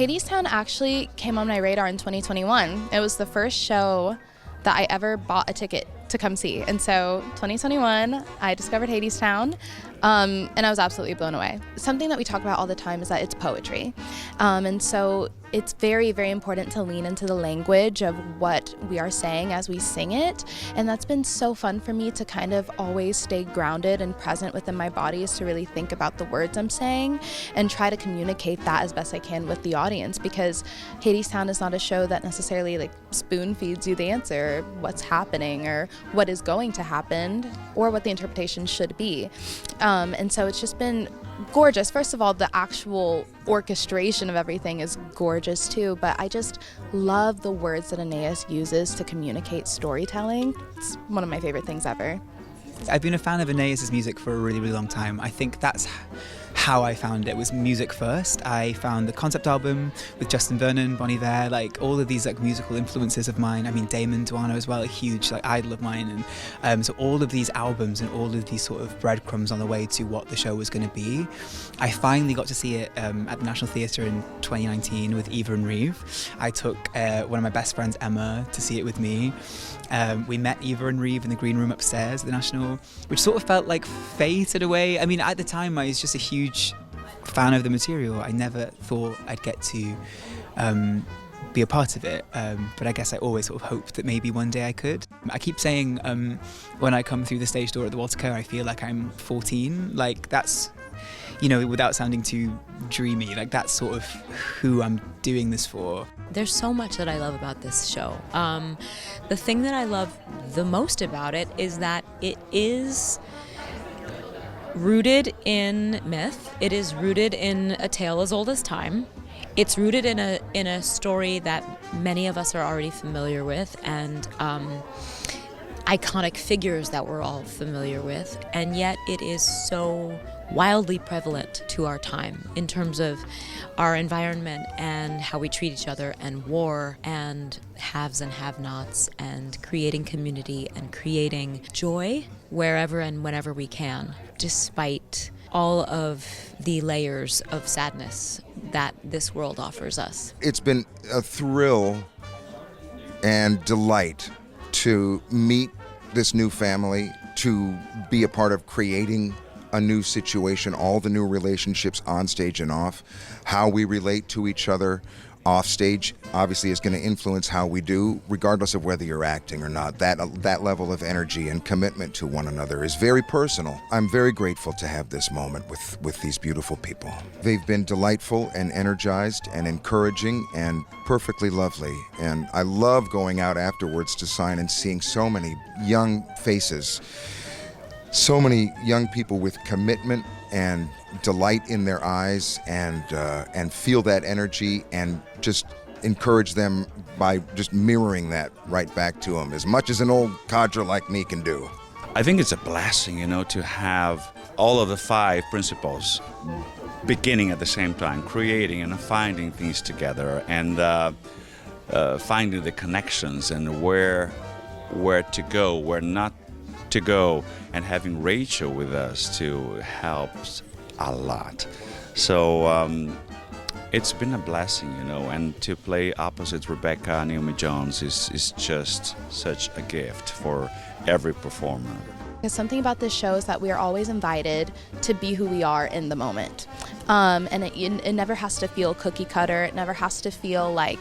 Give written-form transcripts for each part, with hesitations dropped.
Hadestown actually came on my radar in 2021. It was the first show that I ever bought a ticket to come see. And so 2021, I discovered Hadestown, and I was absolutely blown away. Something that we talk about all the time is that it's poetry. And so it's very, very important to lean into the language of what we are saying as we sing it. And that's been so fun for me to kind of always stay grounded and present within my body, is to really think about the words I'm saying and try to communicate that as best I can with the audience, because Hadestown is not a show that necessarily like spoon feeds you the answer, what's happening or what is going to happen or what the interpretation should be. And so it's just been gorgeous. First of all, the actual orchestration of everything is gorgeous too, but I just love the words that Aeneas uses to communicate storytelling. It's one of my favorite things ever. I've been a fan of Aeneas' music for a really, really long time. I think that's how I found it, was music first. I found the concept album with Justin Vernon, Bon Iver, like all of these like musical influences of mine. I mean, Damon Duano as well, a huge like idol of mine. And so all of these albums and all of these sort of breadcrumbs on the way to what the show was going to be. I finally got to see it at the National Theatre in 2019 with Eva and Reeve. I took one of my best friends, Emma, to see it with me. We met Eva and Reeve in the green room upstairs at the National, which sort of felt like fate in a way. I mean, at the time I was just a huge fan of the material. I never thought I'd get to be a part of it, but I guess I always sort of hoped that maybe one day I could. I keep saying when I come through the stage door at the Walter Kerr, I feel like I'm 14. Like that's, you know, without sounding too dreamy, like that's sort of who I'm doing this for. There's so much that I love about this show. The thing that I love the most about it is that it is rooted in myth. It is rooted in a tale as old as time. It's rooted in a story that many of us are already familiar with, and iconic figures that we're all familiar with, and yet it is so wildly prevalent to our time in terms of our environment and how we treat each other, and war and haves and have-nots, and creating community and creating joy wherever and whenever we can, despite all of the layers of sadness that this world offers us. It's been a thrill and delight to meet this new family, to be a part of creating a new situation, all the new relationships on stage and off. How we relate to each other off stage obviously is going to influence how we do, regardless of whether you're acting or not. That level of energy and commitment to one another is very personal. I'm very grateful to have this moment with these beautiful people. They've been delightful and energized and encouraging and perfectly lovely. And I love going out afterwards to sign and seeing so many young faces, so many young people with commitment and delight in their eyes, and feel that energy and just encourage them by just mirroring that right back to them, as much as an old codger like me can do. I think it's a blessing, to have all of the 5 principles beginning at the same time, creating and finding things together, and finding the connections and where to go, where not to go, and having Rachel with us to help a lot. So it's been a blessing, and to play opposite Rebecca and Naomi Jones is just such a gift for every performer. Because something about this show is that we are always invited to be who we are in the moment. And it never has to feel cookie cutter. It never has to feel like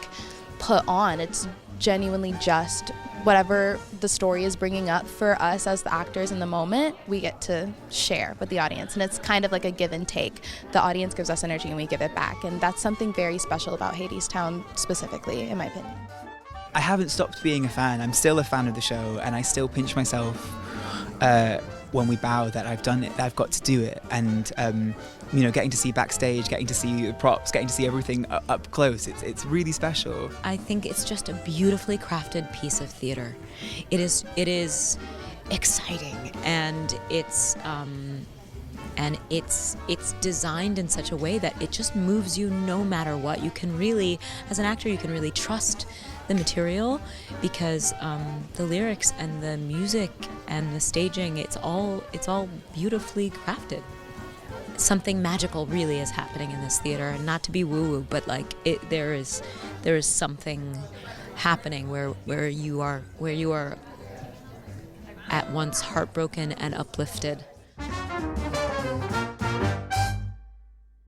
put on. It's genuinely just whatever the story is bringing up for us as the actors in the moment, we get to share with the audience. And it's kind of like a give and take. The audience gives us energy and we give it back. And that's something very special about Hadestown specifically, in my opinion. I haven't stopped being a fan. I'm still a fan of the show, and I still pinch myself when we bow that I've done it, that I've got to do it. And getting to see backstage, getting to see props, getting to see everything up close, it's really special. I think it's just a beautifully crafted piece of theater. It is exciting, and it's designed in such a way that it just moves you no matter what. You can really, as an actor, you can really trust the material, because the lyrics and the music and the staging, it's all beautifully crafted. something magical really is happening in this theater, and not to be woo-woo, but like there is something happening where you are at once heartbroken and uplifted.